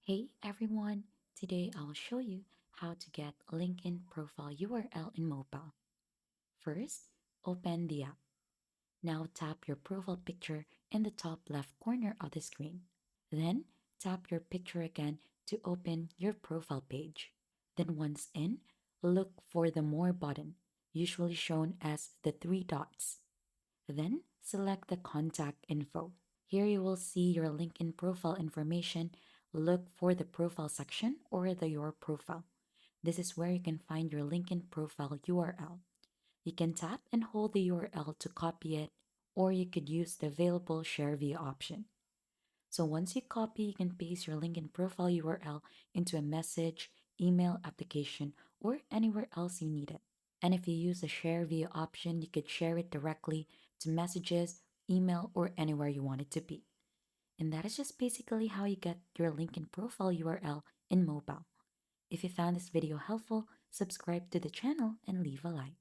Hey everyone, today I'll show you how to get LinkedIn profile URL in mobile. First, open the app. Now tap your profile picture in the top left corner of the screen. Then tap your picture again to open your profile page. Then once in, look for the More button, usually shown as the three dots. Then select the contact info. Here you will see your LinkedIn profile information. Look for the profile section or the Your Profile. This is where you can find your LinkedIn profile URL. You can tap and hold the URL to copy it, or you could use the available Share Via option. So once you copy, you can paste your LinkedIn profile URL into a message, email application, or anywhere else you need it. And if you use the Share Via option, you could share it directly to messages, email, or anywhere you want it to be. And that is just basically how you get your LinkedIn profile URL in mobile. If you found this video helpful, subscribe to the channel and leave a like.